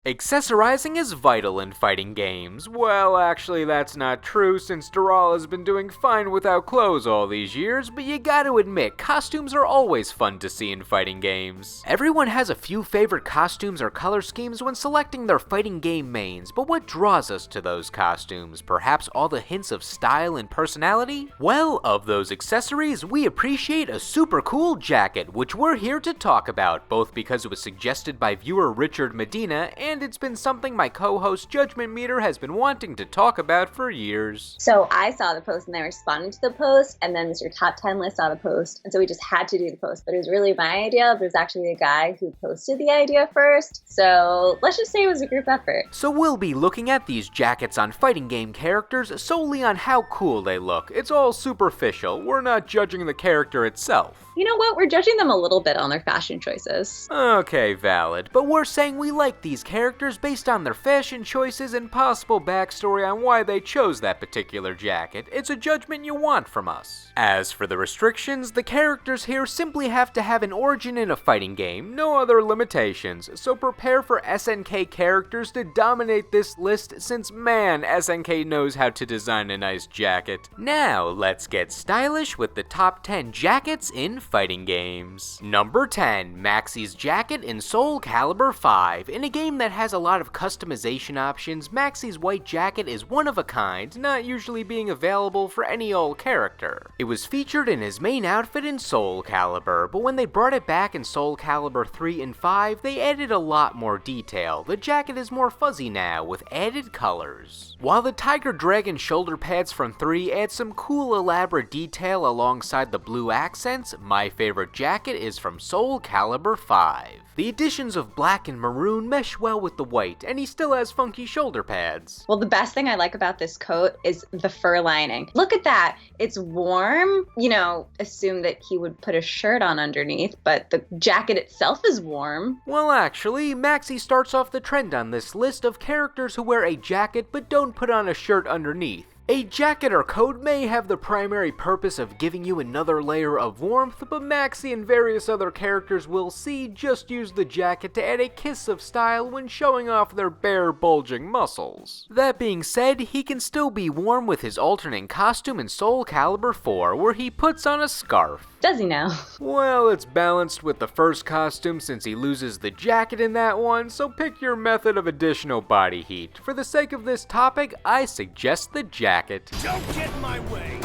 Accessorizing is vital in fighting games. Well, actually that's not true since Dural has been doing fine without clothes all these years, but you gotta admit, costumes are always fun to see in fighting games. Everyone has a few favorite costumes or color schemes when selecting their fighting game mains, but what draws us to those costumes? Perhaps all the hints of style and personality? Well, of those accessories, we appreciate a super cool jacket, which we're here to talk about, both because it was suggested by viewer Richard Medina, and it's been something my co-host Judgment Meter has been wanting to talk about for years. So I saw the post and I responded to the post, and then Mr. Top 10 List saw the post, and so we just had to do the post. But it was really my idea, but it was actually the guy who posted the idea first, so let's just say it was a group effort. So we'll be looking at these jackets on fighting game characters solely on how cool they look. It's all superficial, we're not judging the character itself. You know what, we're judging them a little bit on their fashion choices. Okay, valid, but we're saying we like these characters based on their fashion choices and possible backstory on why they chose that particular jacket. It's a judgment you want from us. As for the restrictions, the characters here simply have to have an origin in a fighting game, no other limitations, so prepare for SNK characters to dominate this list since man, SNK knows how to design a nice jacket. Now, let's get stylish with the top 10 jackets in fighting games. Number 10, Maxie's jacket in Soul Calibur 5. In a game that has a lot of customization options, Maxie's white jacket is one of a kind, not usually being available for any old character. It was featured in his main outfit in Soul Calibur, but when they brought it back in Soul Calibur 3 and 5, they added a lot more detail. The jacket is more fuzzy now, with added colors. While the Tiger Dragon shoulder pads from 3 add some cool elaborate detail alongside the blue accents, my favorite jacket is from Soul Calibur 5. The additions of black and maroon mesh well with the white, and he still has funky shoulder pads. Well, the best thing I like about this coat is the fur lining. Look at that. It's warm. You know, assume that he would put a shirt on underneath, but the jacket itself is warm. Well, actually, Maxie starts off the trend on this list of characters who wear a jacket but don't put on a shirt underneath. A jacket or coat may have the primary purpose of giving you another layer of warmth, but Maxie and various other characters we'll see just use the jacket to add a kiss of style when showing off their bare, bulging muscles. That being said, he can still be warm with his alternate costume in Soul Calibur 4, where he puts on a scarf. Does he now? Well, it's balanced with the first costume since he loses the jacket in that one, so pick your method of additional body heat. For the sake of this topic, I suggest the jacket. Don't get in my way!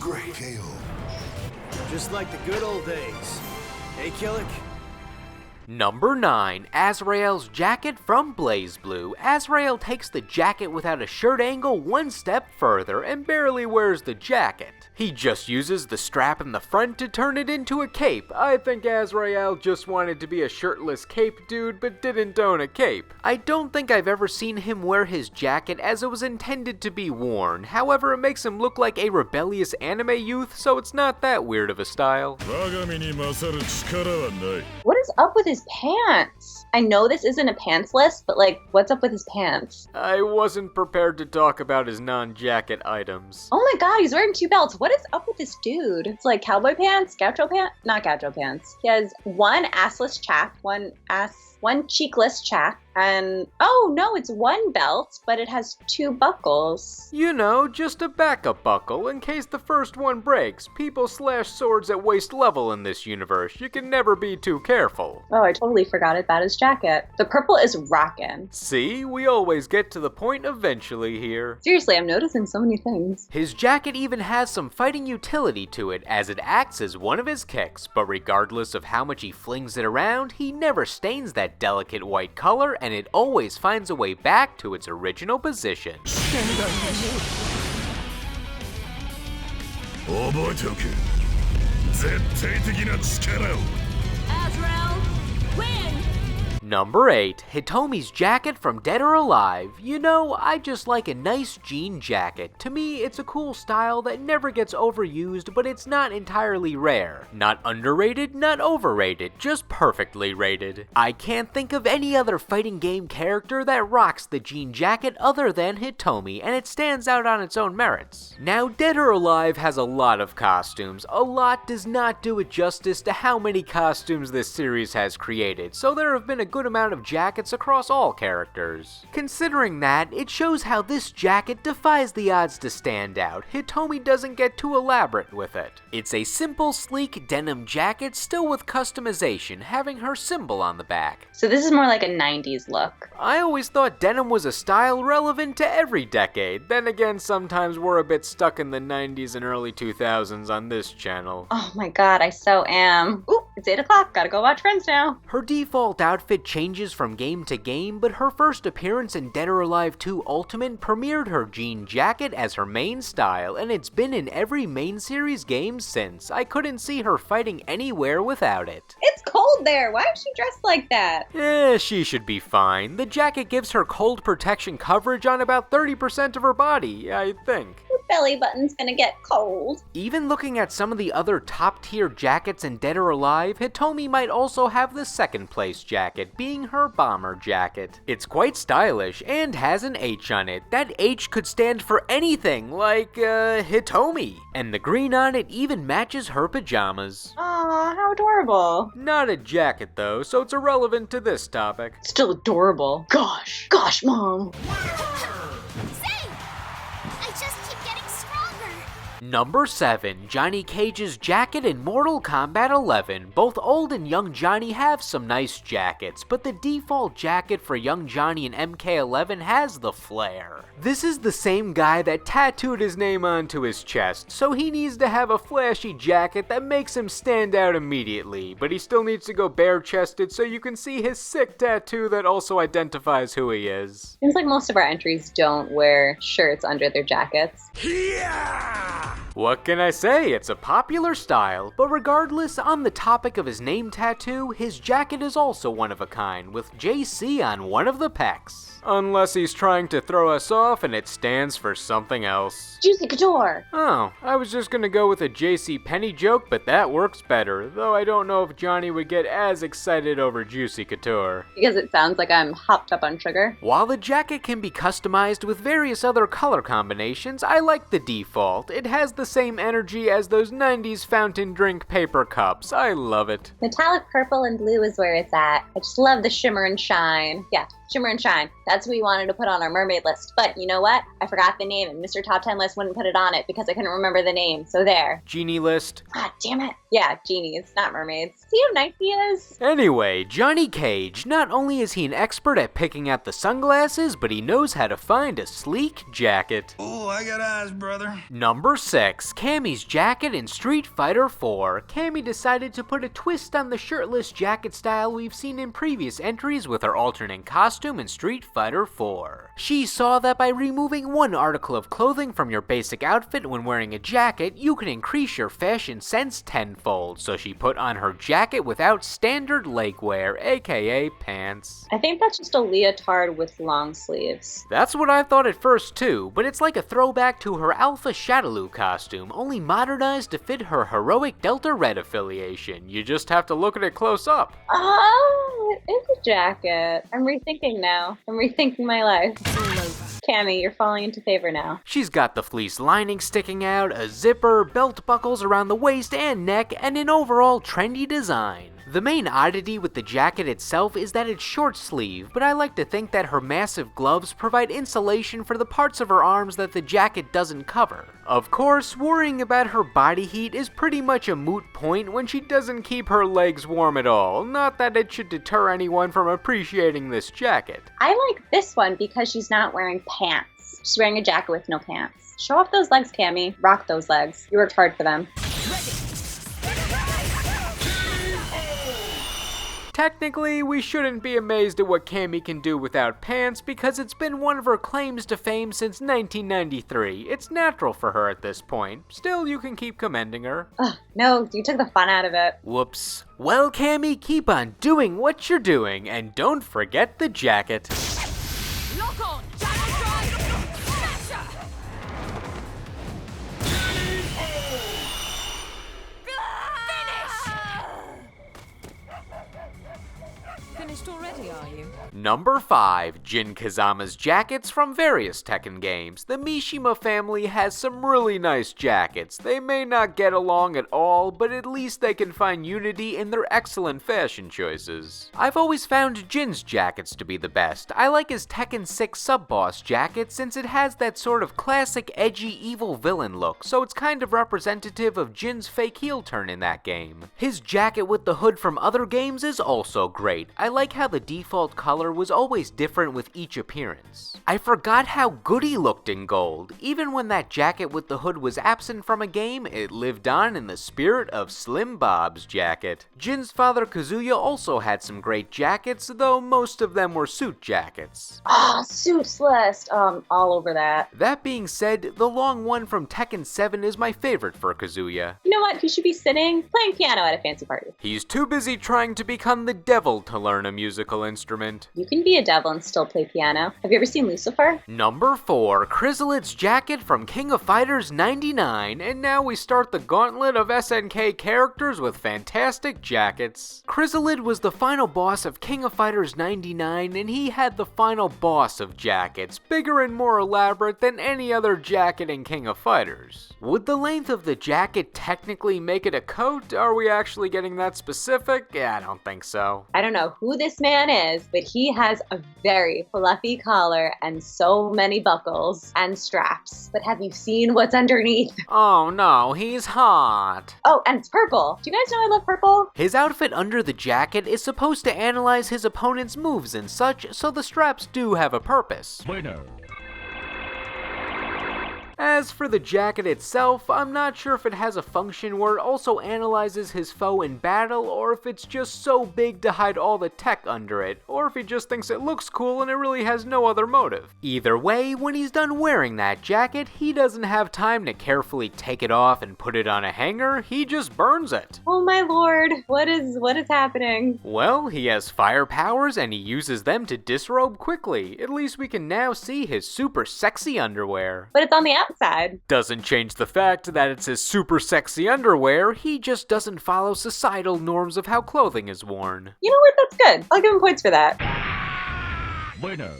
Great KO. Just like the good old days. Hey, Killick? Number 9, Azrael's jacket from BlazBlue. Azrael takes the jacket without a shirt angle one step further and barely wears the jacket. He just uses the strap in the front to turn it into a cape. I think Azrael just wanted to be a shirtless cape dude but didn't own a cape. I don't think I've ever seen him wear his jacket as it was intended to be worn. However, it makes him look like a rebellious anime youth, so it's not that weird of a style. What is up with his pants? I know this isn't a pants list, but like, what's up with his pants? I wasn't prepared to talk about his non-jacket items. Oh my god, he's wearing 2 belts. What is up with this dude? It's like cowboy pants, gaucho pants, not gaucho pants. He has one assless chap, one cheekless chap, and oh no, it's 1 belt, but it has 2 buckles. You know, just a backup buckle in case the first one breaks. People slash swords at waist level in this universe. You can never be too careful. Oh, I totally forgot about his jacket. The purple is rockin'. See, we always get to the point eventually here. Seriously, I'm noticing so many things. His jacket even has some fighting utility to it as it acts as one of his kicks, but regardless of how much he flings it around, he never stains that delicate white color and it always finds a way back to its original position. Number 8. Hitomi's jacket from Dead or Alive. You know, I just like a nice jean jacket. To me, it's a cool style that never gets overused, but it's not entirely rare. Not underrated, not overrated, just perfectly rated. I can't think of any other fighting game character that rocks the jean jacket other than Hitomi, and it stands out on its own merits. Now, Dead or Alive has a lot of costumes. A lot does not do it justice to how many costumes this series has created, so there have been a good amount of jackets across all characters. Considering that, it shows how this jacket defies the odds to stand out. Hitomi doesn't get too elaborate with it. It's a simple, sleek denim jacket, still with customization, having her symbol on the back. So this is more like a 90s look. I always thought denim was a style relevant to every decade. Then again, sometimes we're a bit stuck in the 90s and early 2000s on this channel. Oh my god, I so am. Ooh, it's 8 o'clock, gotta go watch Friends now. Her default outfit changes from game to game, but her first appearance in Dead or Alive 2 Ultimate premiered her jean jacket as her main style, and it's been in every main series game since. I couldn't see her fighting anywhere without it. It's cold there, why is she dressed like that? She should be fine. The jacket gives her cold protection coverage on about 30% of her body, I think. Her belly button's gonna get cold. Even looking at some of the other top tier jackets in Dead or Alive, Hitomi might also have the second place jacket, being her bomber jacket. It's quite stylish and has an H on it. That H could stand for anything, like, Hitomi. And the green on it even matches her pajamas. Aw, how adorable. Not a jacket though, so it's irrelevant to this topic. Still adorable. Gosh, Mom. Number 7. Johnny Cage's jacket in Mortal Kombat 11. Both old and young Johnny have some nice jackets, but the default jacket for young Johnny in MK11 has the flair. This is the same guy that tattooed his name onto his chest, so he needs to have a flashy jacket that makes him stand out immediately, but he still needs to go bare-chested so you can see his sick tattoo that also identifies who he is. Seems like most of our entries don't wear shirts under their jackets. Yeah! What can I say? It's a popular style, but regardless, on the topic of his name tattoo, his jacket is also one of a kind, with JC on one of the pecs. Unless he's trying to throw us off and it stands for something else. Juicy Couture! Oh, I was just gonna go with a JC Penny joke, but that works better, though I don't know if Johnny would get as excited over Juicy Couture. Because it sounds like I'm hopped up on sugar. While the jacket can be customized with various other color combinations, I like the default. It has the same energy as those 90s fountain drink paper cups. I love it. Metallic purple and blue is where it's at. I just love the shimmer and shine. Yeah, shimmer and shine. That's what we wanted to put on our mermaid list. But you know what? I forgot the name and Mr. Top 10 List wouldn't put it on it because I couldn't remember the name. So there. Genie list. Ah, damn it. Yeah, genies, not mermaids. See how nice he is? Anyway, Johnny Cage. Not only is he an expert at picking out the sunglasses, but he knows how to find a sleek jacket. Oh, I got eyes, brother. Number 6. Cammy's jacket in Street Fighter 4. Cammy decided to put a twist on the shirtless jacket style we've seen in previous entries with her alternate costume in Street Fighter 4. She saw that by removing one article of clothing from your basic outfit when wearing a jacket, you can increase your fashion sense tenfold, so she put on her jacket without standard leg wear, aka pants. I think that's just a leotard with long sleeves. That's what I thought at first too, but it's like a throwback to her Alpha Shadaloo costume, only modernized to fit her heroic Delta Red affiliation. You just have to look at it close up. Oh, it is a jacket. I'm rethinking now. I'm rethinking my life. Cammy, you're falling into favor now. She's got the fleece lining sticking out, a zipper, belt buckles around the waist and neck, and an overall trendy design. The main oddity with the jacket itself is that it's short sleeve, but I like to think that her massive gloves provide insulation for the parts of her arms that the jacket doesn't cover. Of course, worrying about her body heat is pretty much a moot point when she doesn't keep her legs warm at all, not that it should deter anyone from appreciating this jacket. I like this one because she's not wearing pants. She's wearing a jacket with no pants. Show off those legs, Cammy. Rock those legs. You worked hard for them. Technically, we shouldn't be amazed at what Cammy can do without pants because it's been one of her claims to fame since 1993. It's natural for her at this point. Still, you can keep commending her. Ugh, no, you took the fun out of it. Whoops. Well, Cammy, keep on doing what you're doing, and don't forget the jacket. Lock on! Channel drive! Smasher! Finished already, are you? Number 5. Jin Kazama's jackets from various Tekken games. The Mishima family has some really nice jackets. They may not get along at all, but at least they can find unity in their excellent fashion choices. I've always found Jin's jackets to be the best. I like his Tekken 6 sub-boss jacket since it has that sort of classic edgy evil villain look, so it's kind of representative of Jin's fake heel turn in that game. His jacket with the hood from other games is also great. I like how the default color was always different with each appearance. I forgot how good he looked in gold. Even when that jacket with the hood was absent from a game, it lived on in the spirit of Slim Bob's jacket. Jin's father Kazuya also had some great jackets, though most of them were suit jackets. Ah, suits list. All over that. That being said, the long one from Tekken 7 is my favorite for Kazuya. You know what? He should be sitting, playing piano at a fancy party. He's too busy trying to become the devil to learn a musical instrument. You can be a devil and still play piano. Have you ever seen Lucifer? Number 4, Chrysalid's jacket from King of Fighters 99, and now we start the gauntlet of SNK characters with fantastic jackets. Chrysalid was the final boss of King of Fighters 99, and he had the final boss of jackets, bigger and more elaborate than any other jacket in King of Fighters. Would the length of the jacket technically make it a coat? Are we actually getting that specific? Yeah, I don't think so. I don't know who this man is, but he has a very fluffy collar and so many buckles and straps. But have you seen what's underneath? Oh no, he's hot. Oh, and it's purple. Do you guys know I love purple? His outfit under the jacket is supposed to analyze his opponent's moves and such, so the straps do have a purpose. Winner. As for the jacket itself, I'm not sure if it has a function where it also analyzes his foe in battle, or if it's just so big to hide all the tech under it, or if he just thinks it looks cool and it really has no other motive. Either way, when he's done wearing that jacket, he doesn't have time to carefully take it off and put it on a hanger, he just burns it. Oh my lord, what is happening? Well, he has fire powers and he uses them to disrobe quickly. At least we can now see his super sexy underwear. But it's on the outside. Doesn't change the fact that it's his super sexy underwear, he just doesn't follow societal norms of how clothing is worn. You know what? That's good. I'll give him points for that. Winner.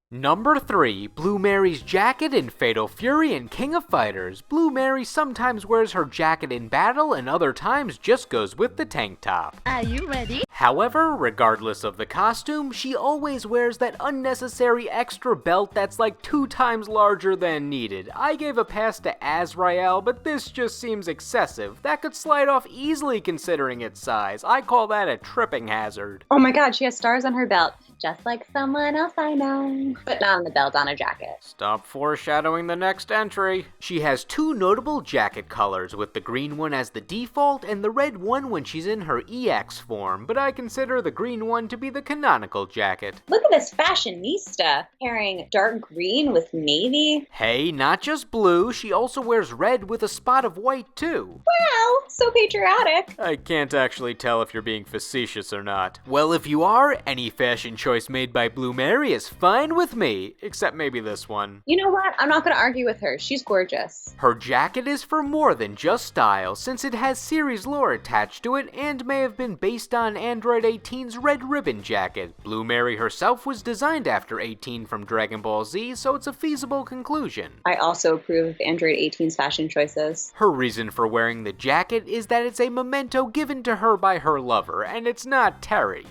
Number 3, Blue Mary's jacket in Fatal Fury and King of Fighters. Blue Mary sometimes wears her jacket in battle and other times just goes with the tank top. Are you ready? However, regardless of the costume, she always wears that unnecessary extra belt that's like 2 times larger than needed. I gave a pass to Azrael, but this just seems excessive. That could slide off easily considering its size. I call that a tripping hazard. Oh my god, she has stars on her belt. Just like someone else I know. But not on the belt, on a jacket. Stop foreshadowing the next entry. She has 2 notable jacket colors, with the green one as the default and the red one when she's in her EX form, but I consider the green one to be the canonical jacket. Look at this fashionista pairing dark green with navy. Hey, not just blue, she also wears red with a spot of white too. Wow, so patriotic. I can't actually tell if you're being facetious or not. Well, if you are, any fashion choice made by Blue Mary is fine with me, except maybe this one. You know what? I'm not gonna argue with her. She's gorgeous. Her jacket is for more than just style, since it has series lore attached to it and may have been based on Android 18's Red Ribbon jacket. Blue Mary herself was designed after 18 from Dragon Ball Z, so it's a feasible conclusion. I also approve of Android 18's fashion choices. Her reason for wearing the jacket is that it's a memento given to her by her lover, and it's not Terry.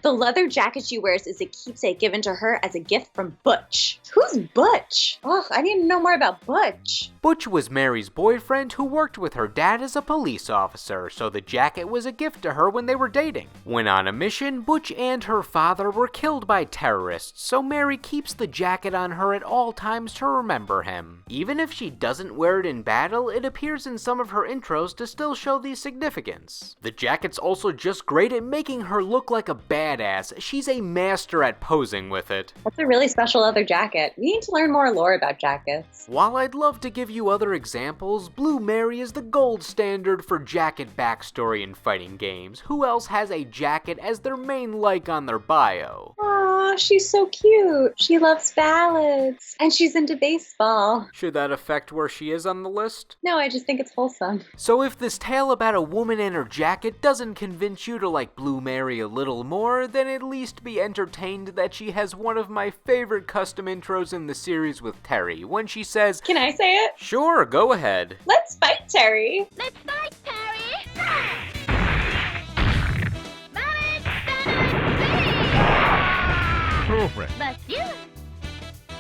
The leather jacket she wears is a keepsake given to her as a gift from Butch. Who's Butch? Oh, I need to know more about Butch. Butch was Mary's boyfriend who worked with her dad as a police officer, so the jacket was a gift to her when they were dating. When on a mission, Butch and her father were killed by terrorists, so Mary keeps the jacket on her at all times to remember him. Even if she doesn't wear it in battle, it appears in some of her intros to still show the significance. The jacket's also just great at making her look like a badass. She's a master at posing with it. That's a really special leather jacket. We need to learn more lore about jackets. While I'd love to give you other examples, Blue Mary is the gold standard for jacket backstory in fighting games. Who else has a jacket as their main like on their bio? Aw, she's so cute. She loves ballads. And she's into baseball. Should that affect where she is on the list? No, I just think it's wholesome. So if this tale about a woman and her jacket doesn't convince you to like Blue Mary a little more, then at least be entertained that she has one of my favorite custom intros in the series with Terry, when she says, Can I say it? "Sure, go ahead." Let's fight, Terry. Let's fight, Terry! That's you!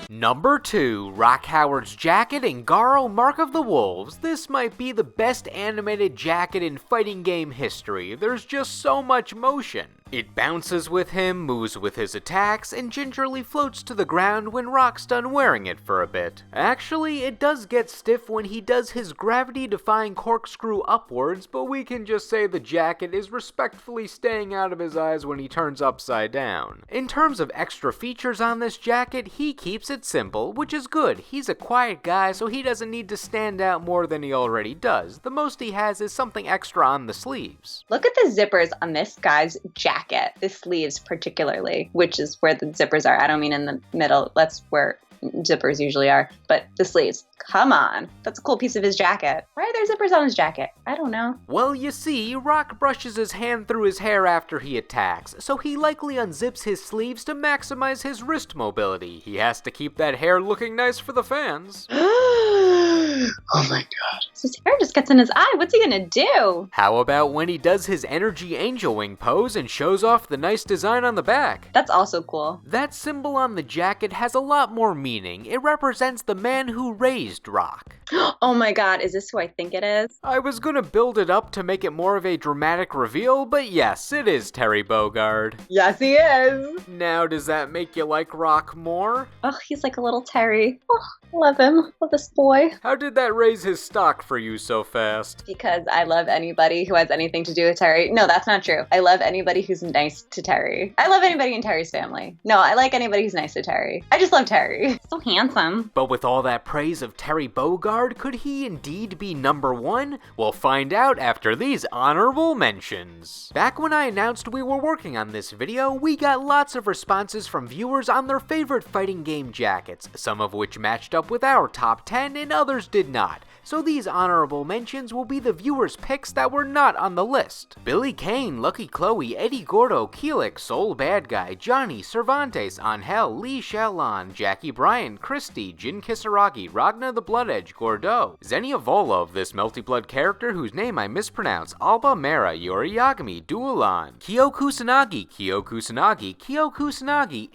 Number 2, Rock Howard's jacket in Garou Mark of the Wolves. This might be the best animated jacket in fighting game history. There's just so much motion. It bounces with him, moves with his attacks, and gingerly floats to the ground when Rock's done wearing it for a bit. Actually, it does get stiff when he does his gravity-defying corkscrew upwards, but we can just say the jacket is respectfully staying out of his eyes when he turns upside down. In terms of extra features on this jacket, he keeps it simple, which is good. He's a quiet guy, so he doesn't need to stand out more than he already does. The most he has is something extra on the sleeves. Look at the zippers on this guy's jacket. The sleeves particularly, which is where the zippers are. I don't mean in the middle. That's where zippers usually are. But the sleeves. Come on. That's a cool piece of his jacket. Why are there zippers on his jacket? I don't know. Well, you see, Rock brushes his hand through his hair after he attacks, so he likely unzips his sleeves to maximize his wrist mobility. He has to keep that hair looking nice for the fans. Oh my god. His hair just gets in his eye. What's he gonna do? How about when he does his energy angel wing pose and shows off the nice design on the back? That's also cool. That symbol on the jacket has a lot more meaning. It represents the man who raised Rock. Oh my god, is this who I think it is? I was gonna build it up to make it more of a dramatic reveal, but yes, it is Terry Bogard. Yes, he is. Now, does that make you like Rock more? Oh, he's like a little Terry. Oh, love him. Love this boy. How did that raise his stock for you so fast? Because I love anybody who has anything to do with Terry. No, that's not true. I love anybody who's nice to Terry. I love anybody in Terry's family. No, I like anybody who's nice to Terry. I just love Terry. So handsome. But with all that praise of Terry Bogard, could he indeed be number 1? We'll find out after these honorable mentions. Back when I announced we were working on this video, we got lots of responses from viewers on their favorite fighting game jackets, some of which matched up with our top 10 and others did not. So these honorable mentions will be the viewers' picks that were not on the list. Billy Kane, Lucky Chloe, Eddie Gordo, Keelik, Soul Bad Guy, Johnny, Cervantes, Angel, Lee Shallon, Jackie Bryan, Christy, Jin Kisaragi, Ragna the Blood Edge, Gordo, Xenia Volov, this Melty-Blood character whose name I mispronounce, Alba Mera, Yori Yagami, Duelan, Kyo Kusanagi,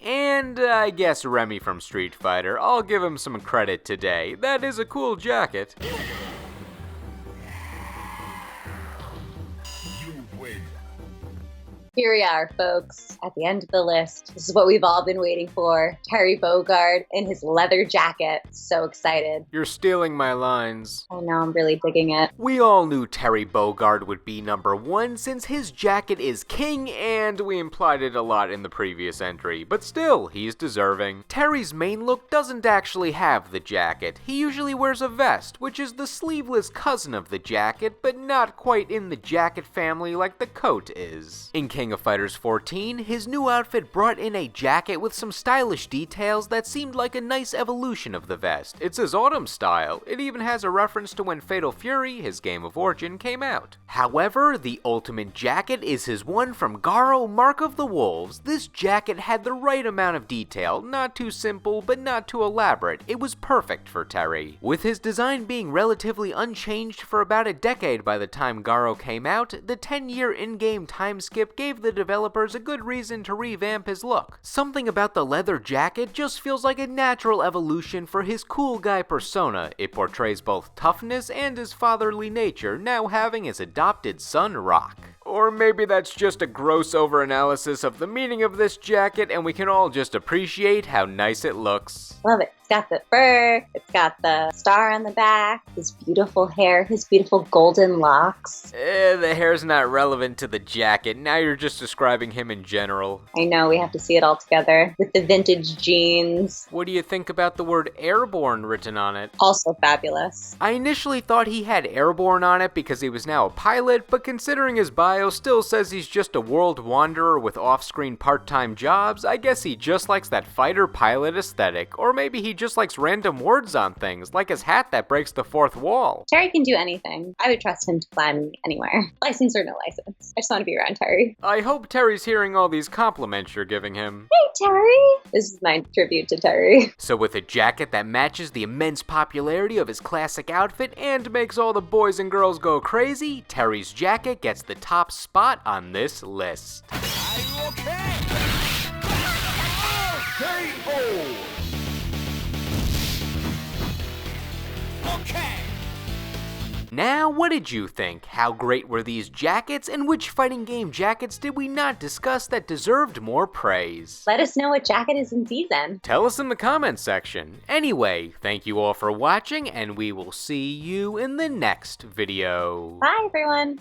and I guess Remy from Street Fighter. I'll give him some credit today. That is a cool jacket. Here we are, folks, at the end of the list. This is what we've all been waiting for. Terry Bogard in his leather jacket. So excited. You're stealing my lines. I know, I'm really digging it. We all knew Terry Bogard would be number 1 since his jacket is king, and we implied it a lot in the previous entry, but still, he's deserving. Terry's main look doesn't actually have the jacket. He usually wears a vest, which is the sleeveless cousin of the jacket, but not quite in the jacket family like the coat is. In King of Fighters 14, his new outfit brought in a jacket with some stylish details that seemed like a nice evolution of the vest. It's his autumn style. It even has a reference to when Fatal Fury, his game of origin, came out. However, the ultimate jacket is his one from Garou Mark of the Wolves. This jacket had the right amount of detail, not too simple, but not too elaborate. It was perfect for Terry. With his design being relatively unchanged for about a decade by the time Garou came out, the 10-year in-game time skip gave gave the developers a good reason to revamp his look. Something about the leather jacket just feels like a natural evolution for his cool guy persona. It portrays both toughness and his fatherly nature, now having his adopted son rock. Or maybe that's just a gross overanalysis of the meaning of this jacket and we can all just appreciate how nice it looks. Love it. It's got the fur, it's got the star on the back, his beautiful hair, his beautiful golden locks. The hair's not relevant to the jacket, now you're just describing him in general. I know, we have to see it all together with the vintage jeans. What do you think about the word airborne written on it? Also fabulous. I initially thought he had airborne on it because he was now a pilot, but considering his bio still says he's just a world wanderer with off-screen part-time jobs, I guess he just likes that fighter pilot aesthetic, or maybe he just likes random words on things, like his hat that breaks the fourth wall. Terry can do anything. I would trust him to fly me anywhere. License or no license. I just want to be around Terry. I hope Terry's hearing all these compliments you're giving him. Hey, Terry! This is my tribute to Terry. So with a jacket that matches the immense popularity of his classic outfit and makes all the boys and girls go crazy, Terry's jacket gets the top spot on this list. Okay. KO. Okay. Now, what did you think? How great were these jackets, and which fighting game jackets did we not discuss that deserved more praise? Let us know what jacket is in season. Tell us in the comments section. Anyway, thank you all for watching, and we will see you in the next video. Bye, everyone.